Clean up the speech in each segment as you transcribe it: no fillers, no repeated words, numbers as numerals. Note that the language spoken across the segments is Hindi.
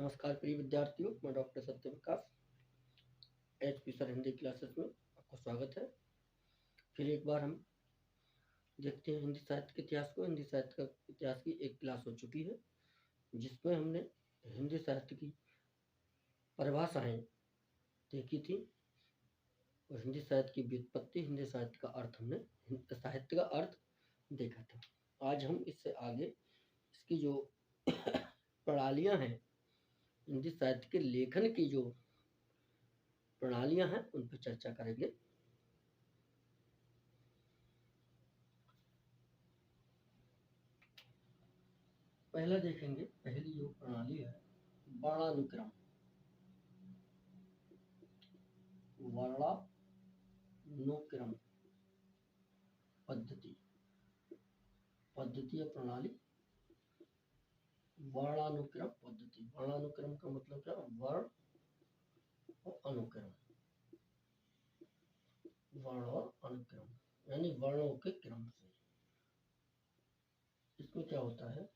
नमस्कार प्रिय विद्यार्थियों, मैं doctor Satya Prakash HP sir Hindi classes में आपका स्वागत है। फिर एक बार हम देखते हैं हिंदी साहित्य के इतिहास को। हिंदी साहित्य का इतिहास की एक क्लास हो चुकी है जिसमें हमने हिंदी साहित्य की परिभाषाएं देखी थी और हिंदी साहित्य की व्युत्पत्ति, हिंदी साहित्य का अर्थ हमने साहित्य का अर्थ देखा था। आज हम इससे आगे इसकी जो प्रणालियां हैं, हिंदी साहित्य के लेखन की जो प्रणालियां हैं उन पर चर्चा करेंगे। पहला देखेंगे, पहली जो प्रणाली है वर्णानुक्रम। वर्णानुक्रम पद्धति या प्रणाली वर्णानुक्रम पद्धति। वर्णानुक्रम का मतलब क्या? वर्ण और अनुक्रम। वर्ण और अनुक्रम यानी वर्णों के क्रम से। इसमें क्या होता है,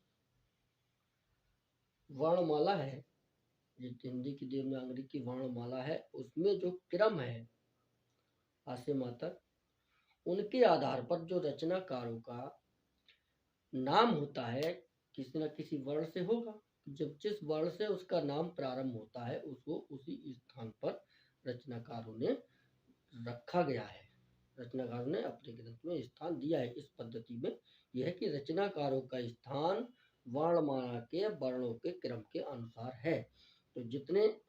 वर्णमाला है, जिस हिंदी की देवनागरी की वर्णमाला है उसमें जो क्रम है आ से मा तक, उनके आधार पर जो रचनाकारों का नाम होता है किसी न किसी वर्ण से होगा। जब जिस वर्ण से उसका नाम प्रारंभ होता है उसको उसी स्थान पर रचनाकारों ने रखा गया है, रचनाकारों ने अपने ग्रंथ में स्थान दिया है। इस पद्धति में यह है कि रचनाकारों का स्थान वर्णमाला के वर्णों के क्रम के अनुसार है। तो जितने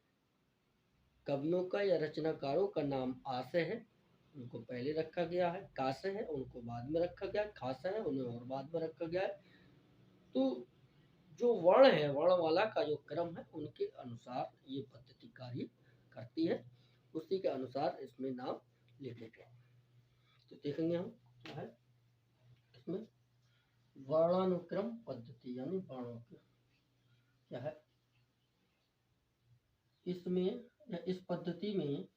कवियों का या रचनाकारों का नाम आ से है उनको पहले रखा गया है, का से है उनको बाद में रखा गया है, खा से है उन्हें और बाद में रखा गया है। तो जो वर्ण है, वर्णमाला का जो क्रम है उनके अनुसार ये पद्धति कार्य करती है, उसी के अनुसार इसमें नाम लिखे गए। तो देखेंगे हम क्या है इसमें वर्णानुक्रम पद्धति यानी वर्णों क्या है। इसमें या इस पद्धति में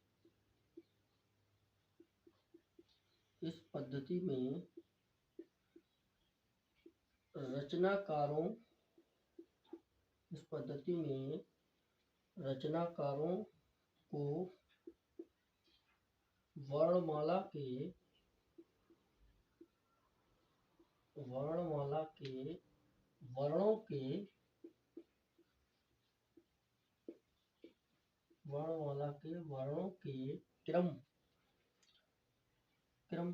रचनाकारों को वर्णमाला के वर्णों के क्रम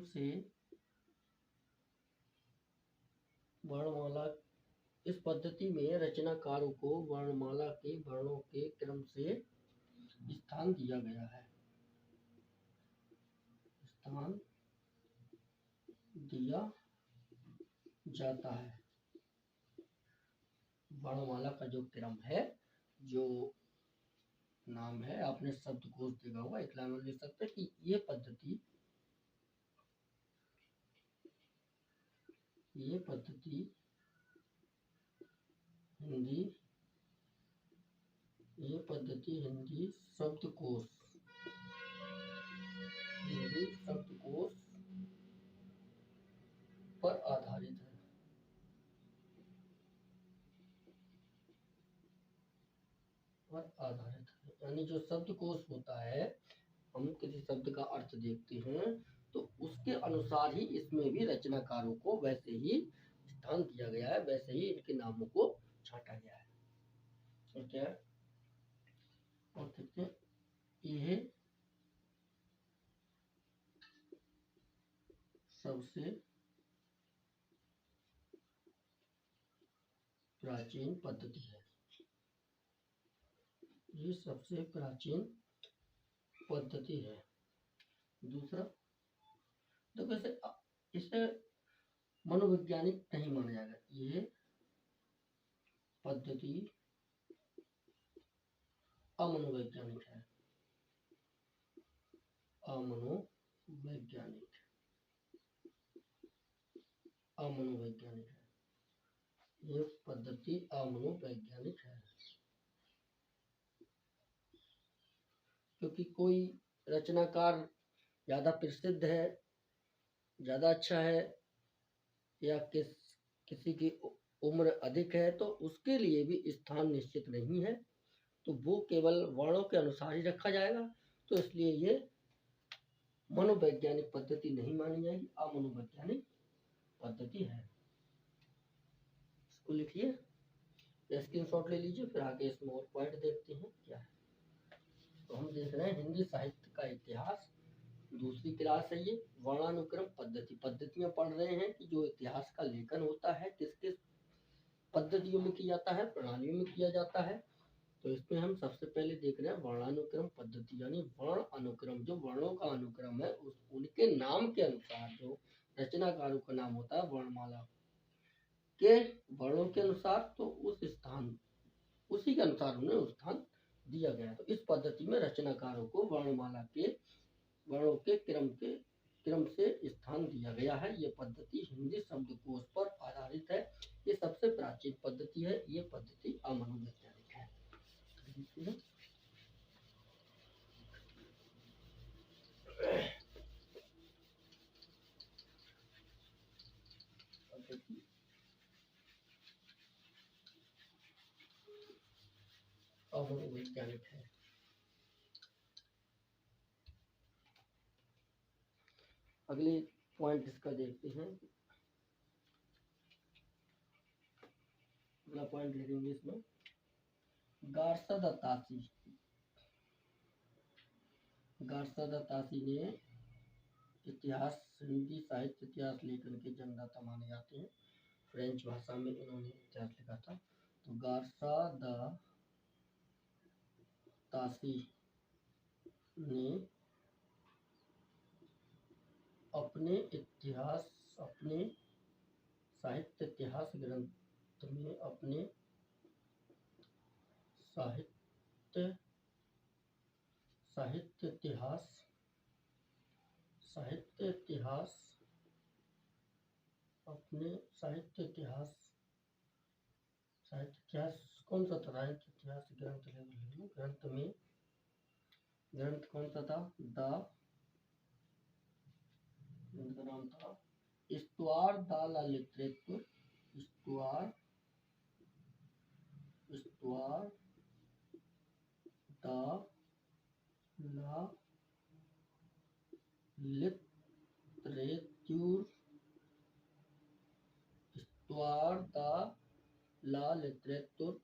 से इस पद्धति में रचनाकारों को वर्णमाला के वर्णों के क्रम से स्थान दिया गया है, स्थान दिया जाता है। वर्णमाला का जो क्रम है, जो नाम है, आपने शब्दकोश देखा होगा, एक लाइन में लिख सकते हैं कि ये पद्धति हिंदी शब्दकोश पर आधारित है। यानी जो शब्दकोश होता है, हम किसी शब्द का अर्थ देखते हैं तो उसके अनुसार ही इसमें भी रचनाकारों को वैसे ही स्थान दिया गया है, वैसे ही इनके नामों को छांटा गया है। और क्या है, और देखते हैं, यह सबसे प्राचीन पद्धति है। ये सबसे प्राचीन पद्धति है। दूसरा, तो वैसे इसे मनोवैज्ञानिक नहीं माना जाएगा, ये पद्धति अमनोवैज्ञानिक है। अमनोवैज्ञानिक है। ये पद्धति अमनोवैज्ञानिक है क्योंकि कोई रचनाकार ज्यादा प्रसिद्ध है, ज्यादा अच्छा है, या किसी की उम्र अधिक है तो उसके लिए भी स्थान निश्चित नहीं है। तो वो केवल वर्णों के अनुसार ही रखा जाएगा, तो इसलिए ये मनोवैज्ञानिक पद्धति नहीं मानी जाएगी, अमनोवैज्ञानिक पद्धति है। इसको लिखिए, स्क्रीनशॉट ले लीजिए, फिर आगे इसमें और पॉइंट देखते हैं क्या है। तो हम देख रहे हैं हिंदी साहित्य का इतिहास, दूसरी क्लास है ये। वर्णानुक्रम पद्धति, पद्धतियां पढ़ रहे हैं कि जो इतिहास का लेखन होता है किस किस पद्धतियों में किया जाता है, प्रणालियों में किया जाता है। तो इसमें हम सबसे पहले देख रहे हैं वर्णानुक्रम पद्धति, यानी वर्ण अनुक्रम, जो वर्णों का अनुक्रम है उनके नाम के अनुसार जो रचनाकारों का नाम होता है वर्णमाला के वर्णों के अनुसार, तो उस स्थान उसी के अनुसार उन्हें स्थान दिया गया। तो इस पद्धति में रचनाकारों को वर्णमाला के वर्णों के क्रम से स्थान दिया गया है। ये पद्धति हिंदी शब्दकोश पर आधारित है। ये सबसे प्राचीन पद्धति है। ये पद्धति अमनोवैज्ञानिक है। अमनोवैज्ञानिक है। अगले पॉइंट इसका देखते हैं। अगला पॉइंट लिखेंगे इसमें, Garcin de Tassy. Garcin de Tassy ने इतिहास, हिंदी साहित्य इतिहास लेखन के जन्मदाता माने जाते हैं। फ्रेंच भाषा में इन्होंने इतिहास लिखा था। तो गार्सा द तासी ने अपने साहित्य इतिहास ग्रंथ में अपने साहित्य इतिहास कौन सा था? साहित्य इतिहास ग्रंथ कौन सा था? इनका नाम था Histoire de la littérature, Histoire de la littérature, Histoire de la littérature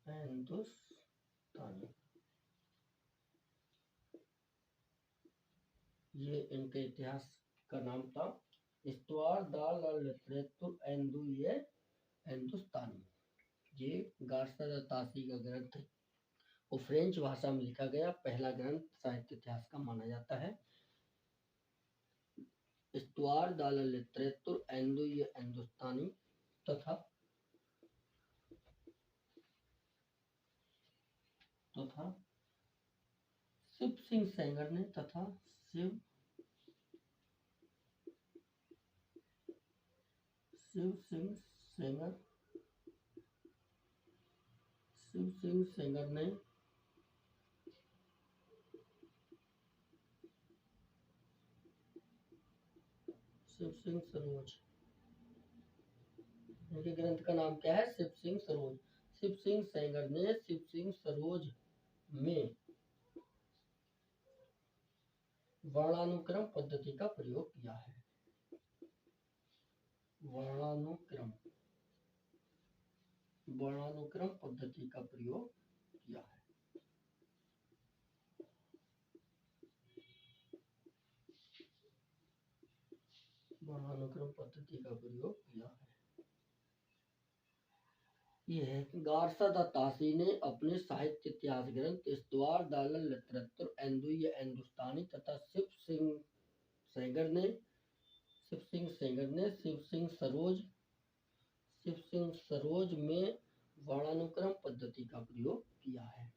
हिंदुस्तानी, ये इनके इतिहास का नाम था। Histoire de la littérature हिंदुस्तानी, ये गार्सा द तासी का ग्रंथ है। वो फ्रेंच भाषा में लिखा गया पहला ग्रंथ साहित्य इतिहास का माना जाता है। Histoire de la littérature हिंदुस्तानी तथा शिव सिंह सेंगर ने शिव सिंह सरोज, इनके ग्रंथ का नाम क्या है? शिव सिंह सरोज। शिव सिंह सेंगर ने शिव सिंह सरोज में वर्णानुक्रम पद्धति का प्रयोग किया है। वर्णानुक्रम पद्धति का प्रयोग किया है। वर्णानुक्रम पद्धति का प्रयोग किया है। ये है गार्सा द तासी ने अपने साहित्य इतिहास ग्रंथ Histoire de la littérature हिंदुस्तानी तथा शिव सिंह सेंगर ने शिव सिंह सरोज में वर्णानुक्रम पद्धति का प्रयोग किया है।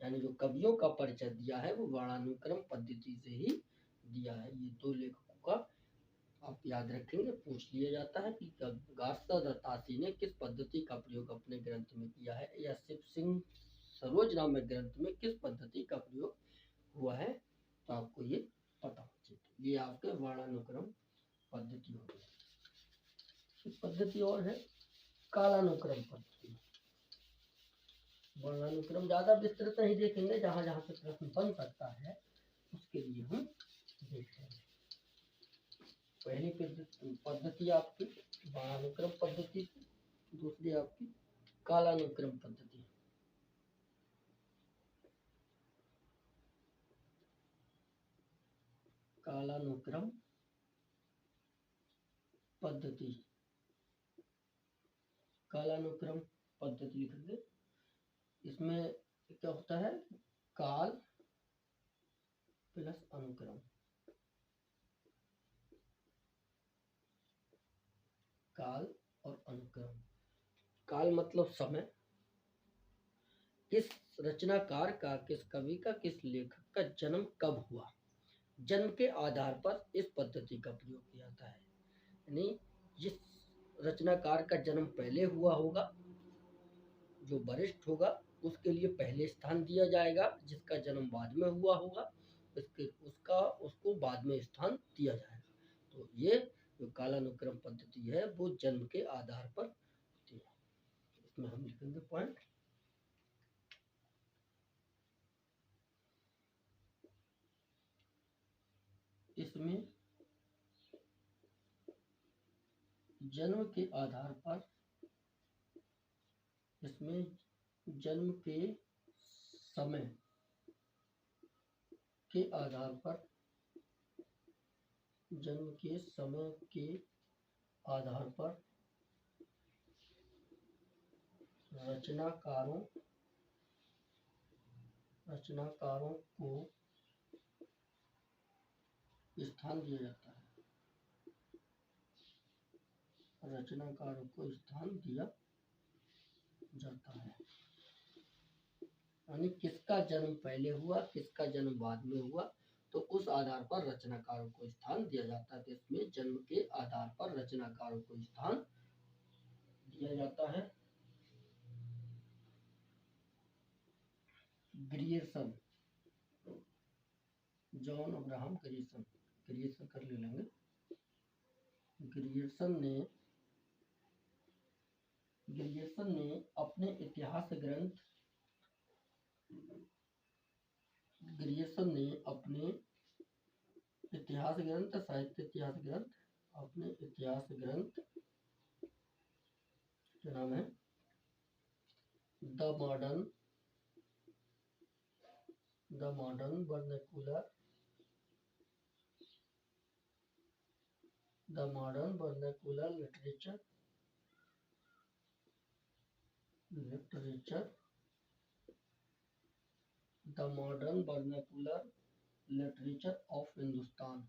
यानी जो कवियों का परिचय दिया है वो वर्णानुक्रम पद्धति से ही दिया है। ये दो लेखकों का आप याद रखेंगे, पूछ लिया जाता है कि गार्सा द तासी ने किस पद्धति का प्रयोग अपने ग्रंथ में किया है, या शिव सिंह सरोज नामक ग्रंथ में किस पद्धति का प्रयोग हुआ है, तो आपको ये पता होना चाहिए। ये आपके वर्णानुक्रम पद्धति हो गई। पद्धति और है कालानुक्रम पद्धति। वर्णानुक्रम ज्यादा विस्तृत नहीं देखेंगे, जहां जहां से प्रश्न बन सकता है उसके लिए हम देख रहे हैं। पहली पद्धति आपकी वर्णानुक्रम पद्धति, दूसरी आपकी कालानुक्रम पद्धति। कालानुक्रम पद्धति, कालानुक्रम पद्धति लिखेंगे। इसमें क्या होता है, काल प्लस अनुक्रम। काल और अनुक्रम। काल मतलब समय, किस रचनाकार का, किस कवि का, किस लेखक का जन्म कब हुआ, जन्म के आधार पर इस पद्धति का प्रयोग किया जाता है। यानी जिस रचनाकार का जन्म पहले हुआ होगा, जो वरिष्ठ होगा, उसके लिए पहले स्थान दिया जाएगा, जिसका जन्म बाद में हुआ होगा उसको बाद में स्थान दिया जाएगा। तो ये जो कालानुक्रम पद्धति है वो जन्म के आधार पर होती है। इसमें हम लिखेंगे पॉइंट। इसमें जन्म के आधार पर, इसमें जन्म के समय के आधार पर, जन्म के समय के आधार पर रचनाकारों को स्थान दिया जाता है। रचनाकारों को स्थान दिया जाता है। यानी किसका जन्म पहले हुआ, किसका जन्म बाद में हुआ, तो उस आधार पर रचनाकारों को स्थान दिया जाता है। तो इसमें जन्म के आधार पर रचनाकारों को स्थान दिया जाता है। Grierson, John Abraham Grierson, Grierson कर ले लेंगे। ग्रियर्सन ने अपने इतिहास ग्रंथ, ग्रियर्सन ने अपने इतिहास ग्रंथ, साहित्य इतिहास ग्रंथ, अपने इतिहास ग्रंथ क्या नाम है, the modern vernacular, the modern vernacular literature the modern vernacular literature of Hindustan,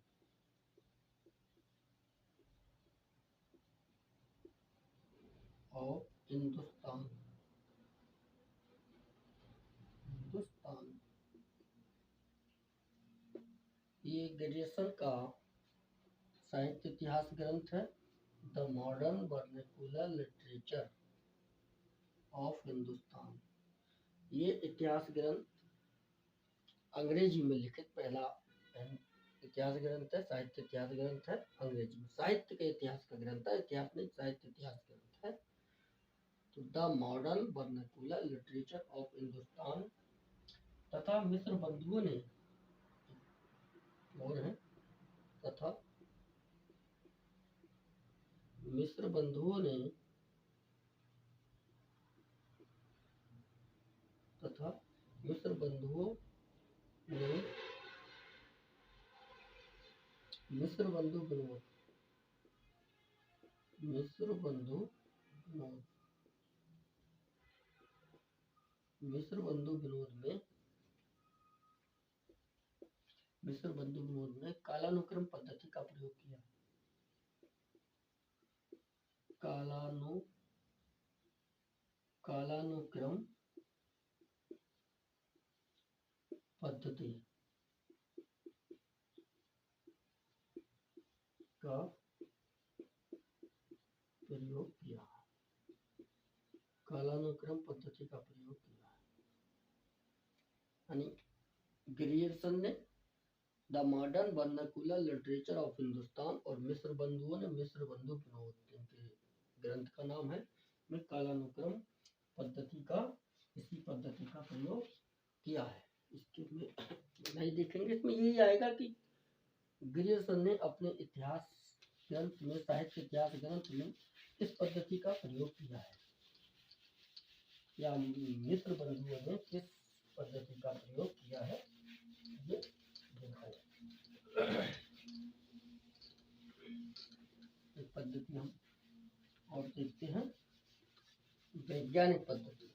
ये ग्रेजुएशन का साहित्य इतिहास ग्रंथ है, the modern vernacular literature of Hindustan. ये इतिहास ग्रंथ अंग्रेजी में लिखित पहला इतिहास ग्रंथ है, साहित्य इतिहास ग्रंथ है अंग्रेजी में, साहित्य के इतिहास का ग्रंथ है, इतिहास नहीं साहित्य इतिहास ग्रंथ है। तो the modern vernacular literature of Hindustan तथा मिस्र बंधुओं ने, और है तथा मिस्र बंधुओं ने मिस्र बंधु विनोद में कालानुक्रम पद्धति का प्रयोग किया। कालानुक्रम पद्धति का प्रयोग किया, कालानुक्रम पद्धति का प्रयोग किया। यानी ग्रियर्सन ने the modern vernacular literature of Hindustan, और मिस्र बंधुओं ने मिस्र बंधु विनोद, इनके ग्रंथ का नाम है, में कालानुक्रम पद्धति का, इसी पद्धति का प्रयोग किया है। इसके में नहीं देखेंगे, इसमें यही आएगा कि ग्रियर्सन ने अपने इतिहास ग्रंथ में, साहित्य इतिहास ग्रंथ में किस पद्धति का प्रयोग किया है, या मिस्र बंधुओं ने किस पद्धति का प्रयोग किया है, ये देखा जाए। एक पद्धति हम और देखते हैं, वैज्ञानिक पद्धति।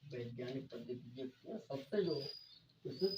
वैज्ञानिक पद्धति देखते हैं, सबसे जो प्रसिद्ध